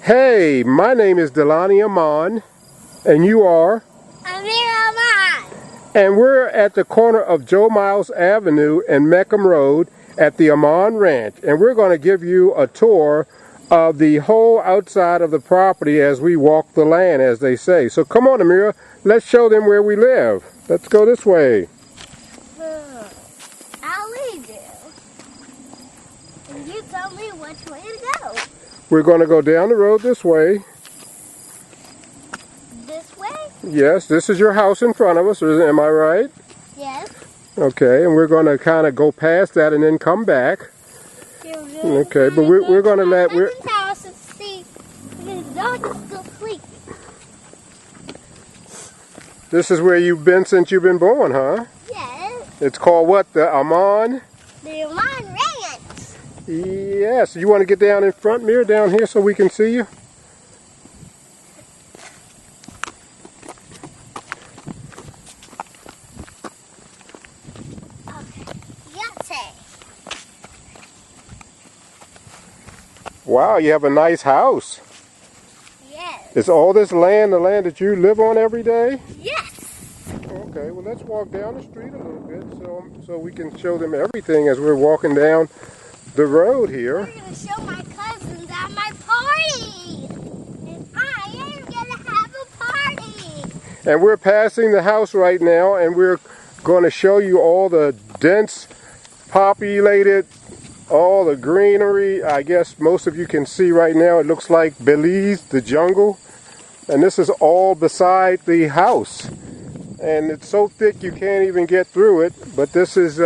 Hey, my name is Dalani Aamon, and you are? Amira. And we're at the corner of Joe Miles Avenue and Meckham Road at the Aamon Ranch. And we're going to give you a tour of the whole outside of the property as we walk the land, as they say. So come on, Amira, let's show them where we live. Let's go this way. I'll lead you. And you tell me which way to go. We're going to go down the road this way. This way? Yes, this is your house in front of us, am I right? Yes. Okay, and we're going to kind of go past that and then come back. Okay, but we're going to let... house and see. The dog is still sleeping. This is where you've been since you've been born, huh? Yes. It's called what? The Aamon? The Aamon Ranch. Yes. You want to get down in front, Amira, down here so we can see you? Wow, you have a nice house. Yes. Is all this land the land that you live on every day? Yes. Okay, well let's walk down the street a little bit so we can show them everything as we're walking down the road here. We're going to show my cousins at my party. And I am going to have a party. And we're passing the house right now, and we're going to show you all the dense, populated, all the greenery. I guess most of you can see right now it looks like Belize, the jungle. And this is all beside the house. And it's so thick you can't even get through it. But this is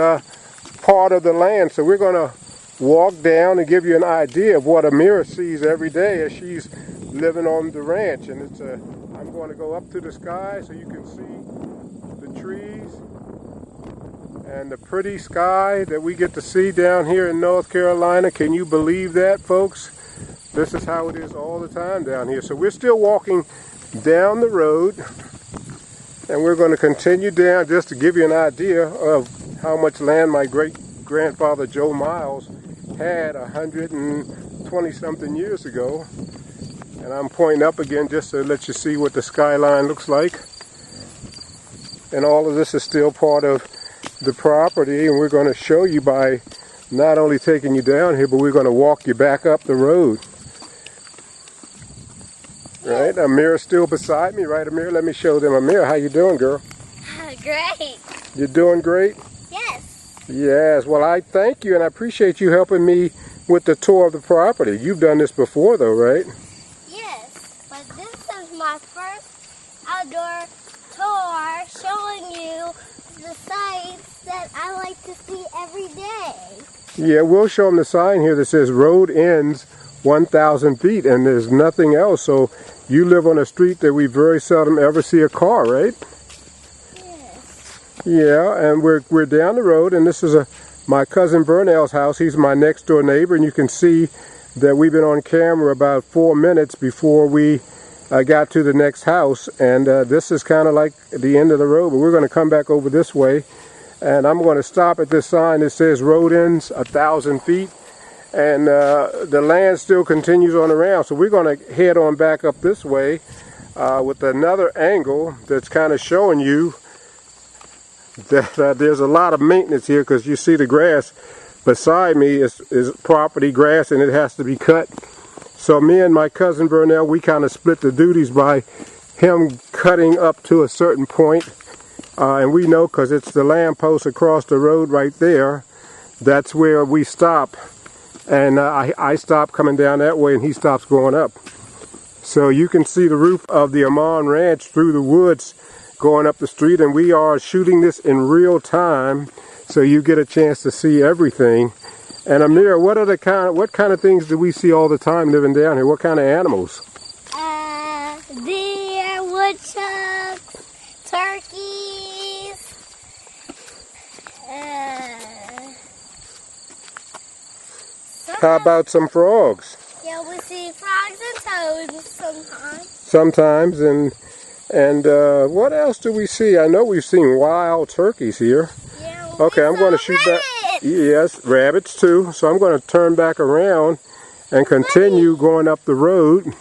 part of the land. So we're going to walk down and give you an idea of what Amira sees every day as she's living on the ranch. And it's I'm going to go up to the sky so you can see the trees and the pretty sky that we get to see down here in North Carolina. Can you believe that, folks? This is how it is all the time down here. So we're still walking down the road, and we're going to continue down just to give you an idea of how much land my great-grandfather Joe Miles had 120-something years ago. And I'm pointing up again just to let you see what the skyline looks like. And all of this is still part of the property, and we're going to show you by not only taking you down here, but we're going to walk you back up the road. Right? Amira's still beside me, right, Amira? Let me show them. Amira, how you doing, girl? Great. You're doing great? Yes. Yes. Well, I thank you, and I appreciate you helping me with the tour of the property. You've done this before, though, right? Yes, but this is my first outdoor tour showing you the sights that I like to see every day. Yeah, we'll show them the sign here that says road ends 1,000 feet, and there's nothing else. So you live on a street that we very seldom ever see a car, right? Yes. Yeah, and we're down the road, and this is my cousin Vernell's house. He's my next door neighbor, and you can see that we've been on camera about 4 minutes before we got to the next house. And this is kind of like the end of the road, but we're going to come back over this way. And I'm going to stop at this sign that says road ends 1,000 feet. And the land still continues on around. So we're going to head on back up this way with another angle that's kind of showing you that there's a lot of maintenance here, because you see the grass beside me is property grass, and it has to be cut. So me and my cousin Vernell, we kind of split the duties by him cutting up to a certain point. And we know, because it's the lamppost across the road right there, that's where we stop. And I stop coming down that way, and he stops going up. So you can see the roof of the Aamon Ranch through the woods going up the street, and we are shooting this in real time, so you get a chance to see everything. And Amira, what kind of things do we see all the time living down here? What kind of animals? Deer, woodchucks, turkeys. How about some frogs? Yeah, we see frogs and toads sometimes. Sometimes, and what else do we see? I know we've seen wild turkeys here. Yeah, okay, I'm going to shoot back. Yes, rabbits too. So I'm going to turn back around and continue going up the road.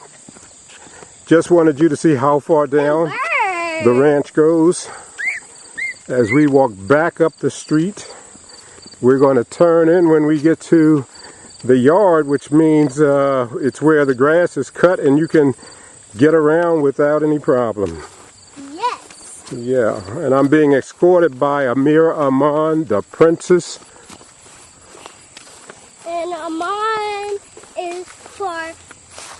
Just wanted you to see how far down the ranch goes. As we walk back up the street, we're going to turn in when we get to the yard, which means it's where the grass is cut and you can get around without any problem. Yes. Yeah, and I'm being escorted by Amira, Aamon, the princess. And Aamon is for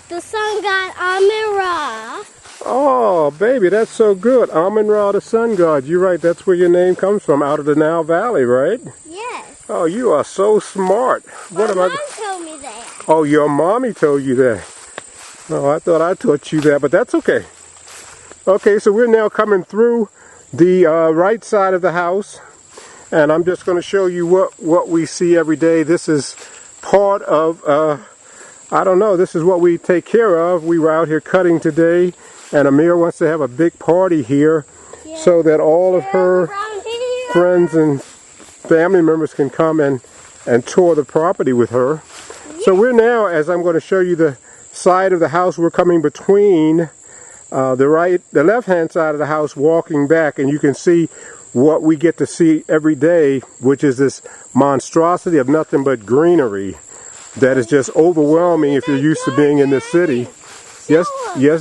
the sun god Amira. Oh, baby, that's so good. Amon-Ra, the sun god. You're right, that's where your name comes from, out of the Nile Valley, right? Yes. Oh, you are so smart. My mom told me that. Oh, your mommy told you that. Oh, I thought I taught you that, but that's okay. Okay, so we're now coming through the right side of the house, and I'm just going to show you what we see every day. This is part of, I don't know, this is what we take care of. We were out here cutting today, and Amira wants to have a big party here so that all of her friends and family members can come and tour the property with her. So we're now, as I'm going to show you the side of the house, we're coming between the left-hand side of the house, walking back, and you can see what we get to see every day, which is this monstrosity of nothing but greenery that is just overwhelming if you're used to being in the city. Yes,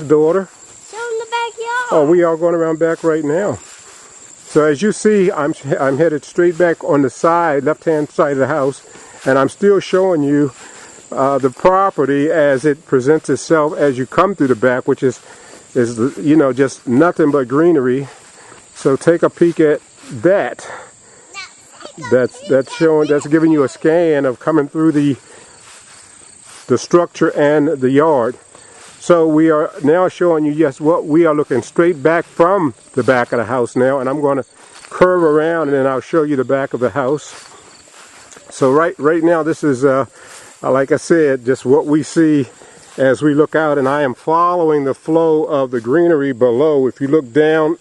daughter? Show them the backyard. Oh, we are going around back right now. So as you see, I'm headed straight back on the side, left-hand side of the house, and I'm still showing you the property as it presents itself as you come through the back, which is you know, just nothing but greenery. So take a peek at that. That's showing, that's giving you a scan of coming through the structure and the yard. So we are now showing you, yes, what we are looking straight back from the back of the house now, and I'm going to curve around and then I'll show you the back of the house. So right now this is like I said, just what we see as we look out, and I am following the flow of the greenery below. If you look down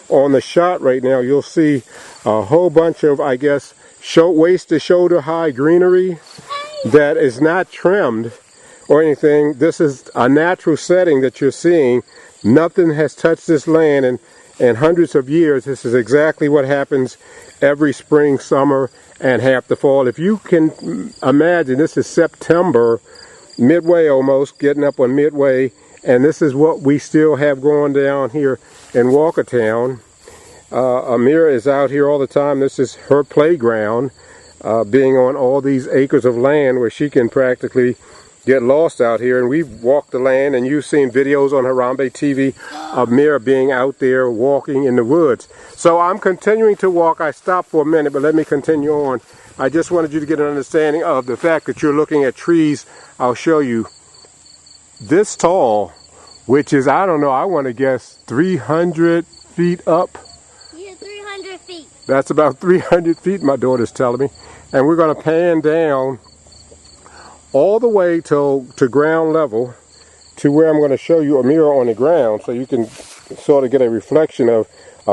on the shot right now, you'll see a whole bunch of, I guess, waist to shoulder high greenery that is not trimmed or anything. This is a natural setting that you're seeing. Nothing has touched this land in hundreds of years. This is exactly what happens every spring, summer, and half the fall. If you can imagine, this is September, midway almost, getting up on midway, and this is what we still have going down here in Walkertown. Amira is out here all the time. This is her playground, being on all these acres of land where she can practically get lost out here. And we've walked the land, and you've seen videos on Harambe TV of Amira being out there walking in the woods. So I'm continuing to walk. I stopped for a minute, but let me continue on. I just wanted you to get an understanding of the fact that you're looking at trees. I'll show you this tall, which is, I don't know, I want to guess 300 feet up. Yeah, 300 feet. That's about 300 feet, my daughter's telling me. And we're going to pan down all the way to ground level to where I'm going to show you Amira on the ground, so you can sort of get a reflection of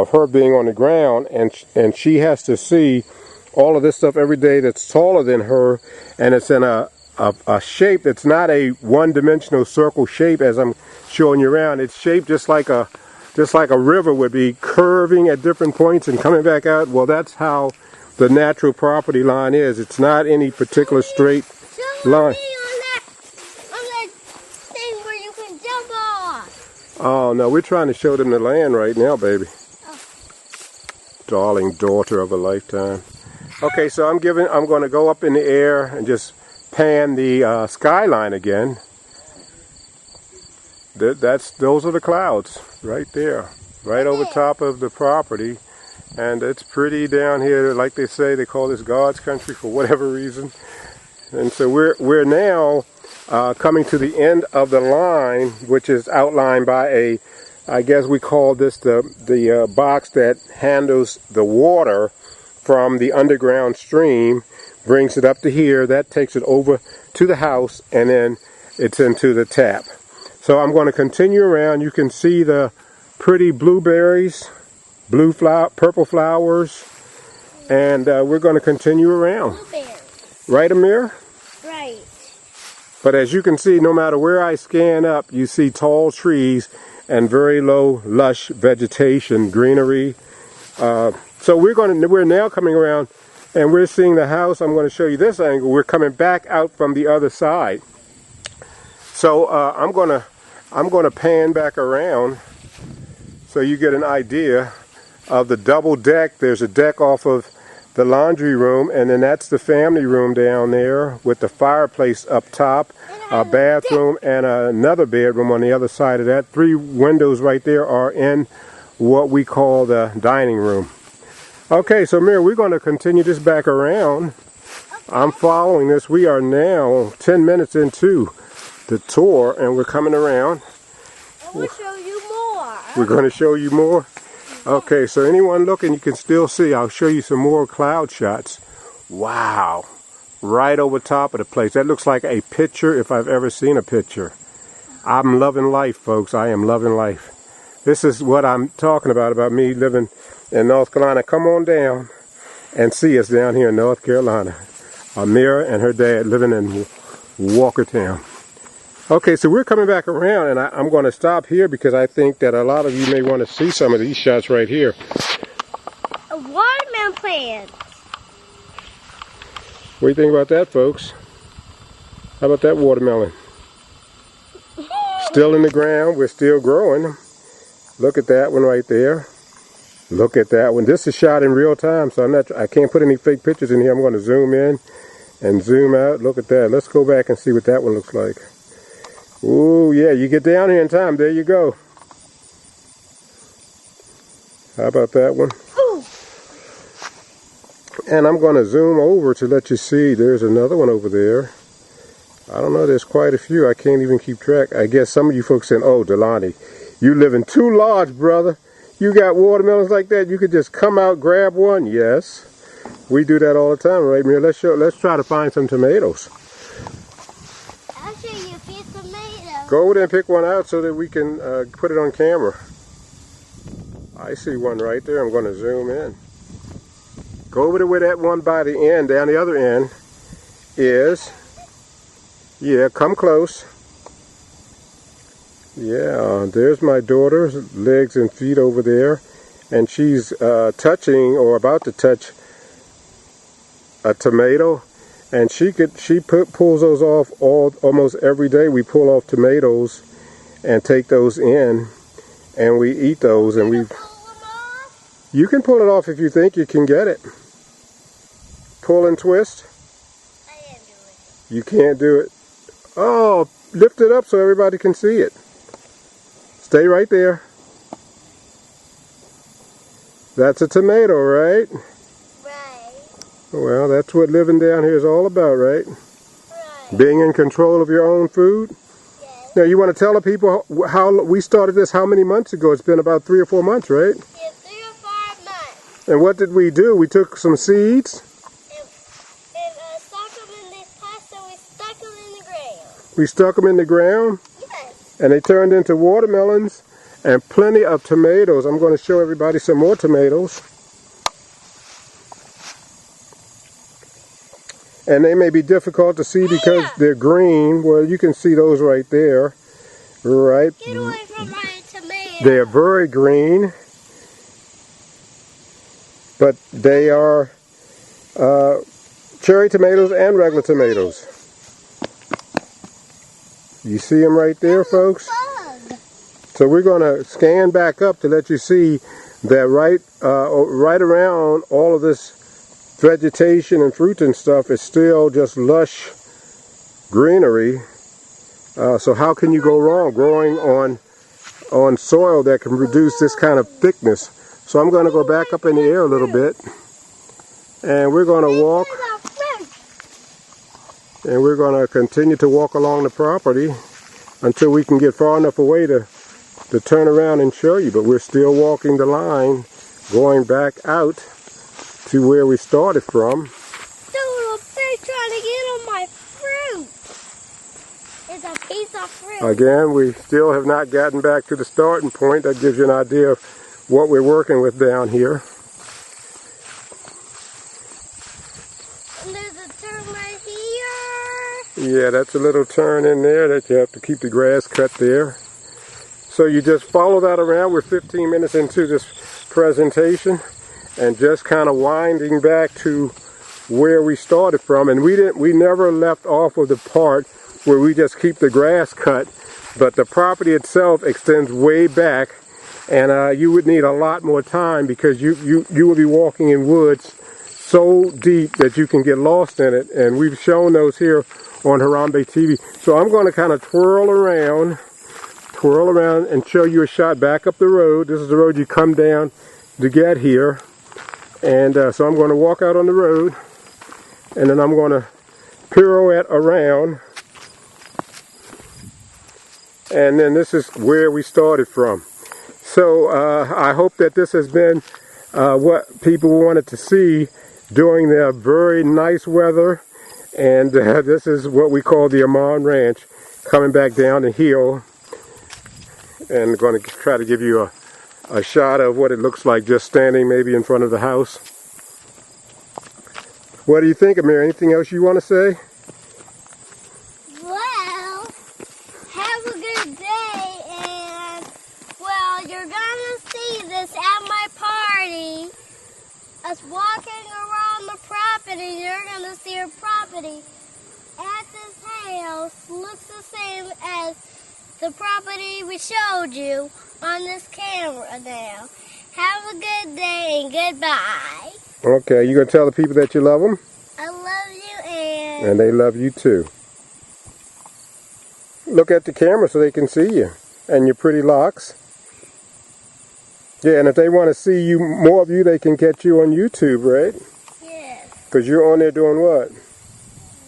her being on the ground, and she has to see all of this stuff every day that's taller than her, and it's in a shape that's not a one-dimensional circle shape as I'm showing you around. It's shaped just like a river would be, curving at different points and coming back out. Well, that's how the natural property line is. It's not any particular straight line. On that thing where you can jump off. Oh no, we're trying to show them the land right now, baby. Oh. Darling daughter of a lifetime. Okay, so I'm going to go up in the air and just pan the skyline again. Those are the clouds right there, right over top of the property, and it's pretty down here. Like they say, they call this God's country for whatever reason. And so we're now coming to the end of the line, which is outlined by I guess we call this the box that handles the water from the underground stream, brings it up to here. That takes it over to the house, and then it's into the tap. So I'm going to continue around. You can see the pretty blueberries, purple flowers, and we're going to continue around. Blueberries. Right, Amir? Right. But as you can see, no matter where I scan up, you see tall trees and very low, lush vegetation, greenery. So we're now coming around and we're seeing the house. I'm going to show you this angle. We're coming back out from the other side. So I'm going to pan back around so you get an idea of the double deck. There's a deck off of the laundry room, and then that's the family room down there with the fireplace up top, a bathroom, and another bedroom on the other side of that. 3 windows right there are in what we call the dining room. Okay, so Amira, we're going to continue this back around. I'm following this. We are now 10 minutes into the tour, and we're coming around. And we'll show you more. We're going to show you more? Okay, so anyone looking, you can still see. I'll show you some more cloud shots. Wow. Right over top of the place. That looks like a picture if I've ever seen a picture. I'm loving life, folks. I am loving life. This is what I'm talking about me living in North Carolina. Come on down and see us down here in North Carolina. Amira and her dad living in Walkertown. Okay, so we're coming back around, and I'm going to stop here because I think that a lot of you may want to see some of these shots right here. A watermelon plant. What do you think about that, folks? How about that watermelon? Still in the ground. We're still growing. Look at that one right there. Look at that one. This is shot in real time, so I can't put any fake pictures in here. I'm going to zoom in and zoom out. Look at that. Let's go back and see what that one looks like. Ooh, yeah, you get down here in time. There you go. How about that one? Ooh. And I'm going to zoom over to let you see. There's another one over there. I don't know. There's quite a few. I can't even keep track. I guess some of you folks saying, oh, Dalani, you living too large, brother. You got watermelons like that. You could just come out, grab one. Yes, we do that all the time, right, Mira? Let's try to find some tomatoes. I'll show you a few tomatoes. Go over there and pick one out so that we can put it on camera. I see one right there. I'm going to zoom in. Go over to where that one by the end, down the other end, is. Yeah, come close. Yeah, there's my daughter's legs and feet over there. And she's touching or about to touch a tomato. And she pulls those off almost every day. We pull off tomatoes and take those in, and we eat those. And you can pull it off if you think you can get it. Pull and twist. I didn't do it. You can't do it. Oh, lift it up so everybody can see it. Stay right there. That's a tomato, right? Right. Well, that's what living down here is all about, right? Right. Being in control of your own food. Yes. Now, you want to tell the people how we started this how many months ago? It's been about 3 or 4 months, right? Yeah, 3 or 4 months. And what did we do? We took some seeds. And stuck them in this pasta. We stuck them in the ground. We stuck them in the ground. Yes. And they turned into watermelons and plenty of tomatoes. I'm going to show everybody some more tomatoes. And they may be difficult to see because they're green. Well, you can see those right there. Right. Get away from my tomato. They're very green. But they are cherry tomatoes and regular tomatoes. You see them right there, folks? So we're going to scan back up to let you see that right around all of this vegetation and fruit and stuff is still just lush greenery. So how can you go wrong growing on soil that can produce this kind of thickness? So I'm going to go back up in the air a little bit, and we're going to walk, and we're going to continue to walk along the property until we can get far enough away to turn around and show you. But we're still walking the line, going back out to where we started from. The little pig trying to get on my fruit. It's a piece of fruit. Again, we still have not gotten back to the starting point. That gives you an idea of what we're working with down here. And there's a turn right here. Yeah, that's a little turn in there that you have to keep the grass cut there. So you just follow that around. We're 15 minutes into this presentation and just kind of winding back to where we started from. And we never left off of the part where we just keep the grass cut, but the property itself extends way back, and you would need a lot more time because you will be walking in woods so deep that you can get lost in it. And we've shown those here on Harambe TV. So I'm going to kind of twirl around and show you a shot back up the road. This is the road you come down to get here. And so I'm going to walk out on the road, and then I'm going to pirouette around. And then this is where we started from. So I hope that this has been what people wanted to see during their very nice weather. And this is what we call the Aamon Ranch, coming back down the hill. And going to try to give you a shot of what it looks like just standing maybe in front of the house. What do you think, Amira? Anything else you want to say? Well, have a good day, and, well, you're gonna see this at my party. Us walking around the property, you're gonna see our property at this house looks the same as the property we showed you on this camera now. Have a good day and goodbye. Okay, you gonna tell the people that you love them? I love you, and... And they love you too. Look at the camera so they can see you and your pretty locks. Yeah, and if they want to see you, more of you, they can catch you on YouTube, right? Yes. Because you're on there doing what?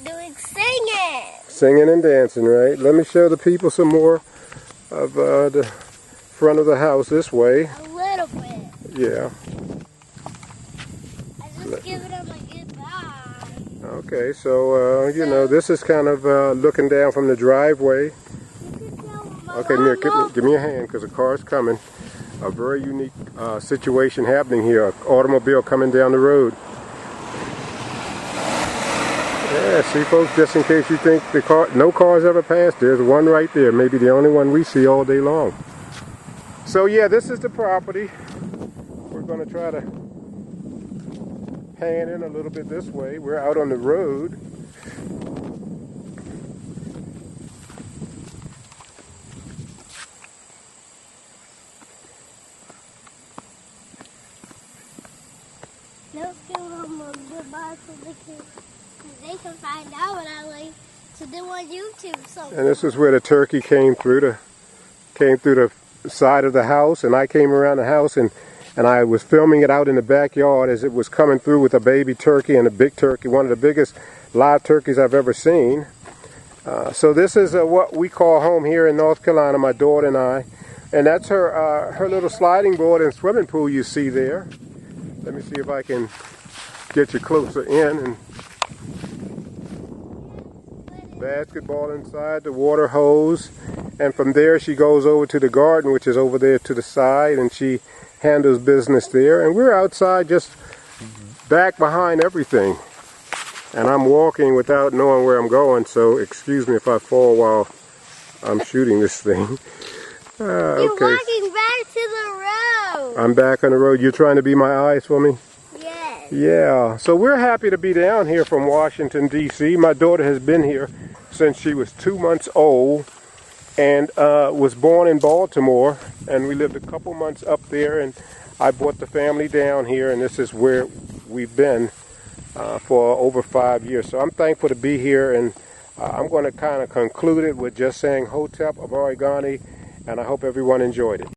Doing singing. Singing and dancing, right? Let me show the people some more of the front of the house this way. A little bit. Yeah. I just give them a goodbye. Okay, so, you know, this is kind of looking down from the driveway. Okay, Amir, give me a hand because the car's coming. A very unique situation happening here. An automobile coming down the road. Yeah, see folks, just in case you think no cars ever passed, there's one right there. Maybe the only one we see all day long. So yeah, this is the property. We're going to try to pan in a little bit this way. We're out on the road. Let's give them a goodbye so they can find out what I like to do on YouTube. So. And this is where the turkey came through the side of the house, and I came around the house and I was filming it out in the backyard as it was coming through with a baby turkey and a big turkey, one of the biggest live turkeys I've ever seen. So this is what we call home here in North Carolina, my daughter and I. And that's her little sliding board and swimming pool you see there. Let me see if I can get you closer in. And basketball inside, the water hose. And from there she goes over to the garden, which is over there to the side, and she handles business there. And we're outside just back behind everything. And I'm walking without knowing where I'm going, so excuse me if I fall while I'm shooting this thing. You're walking back to the road. I'm back on the road. You're trying to be my eyes for me? Yes. Yeah. So we're happy to be down here from Washington, D.C. My daughter has been here since she was 2 months old and was born in Baltimore. And we lived a couple months up there, and I brought the family down here, and this is where we've been for over 5 years. So I'm thankful to be here, and I'm going to kind of conclude it with just saying Hotep of Oregani, and I hope everyone enjoyed it.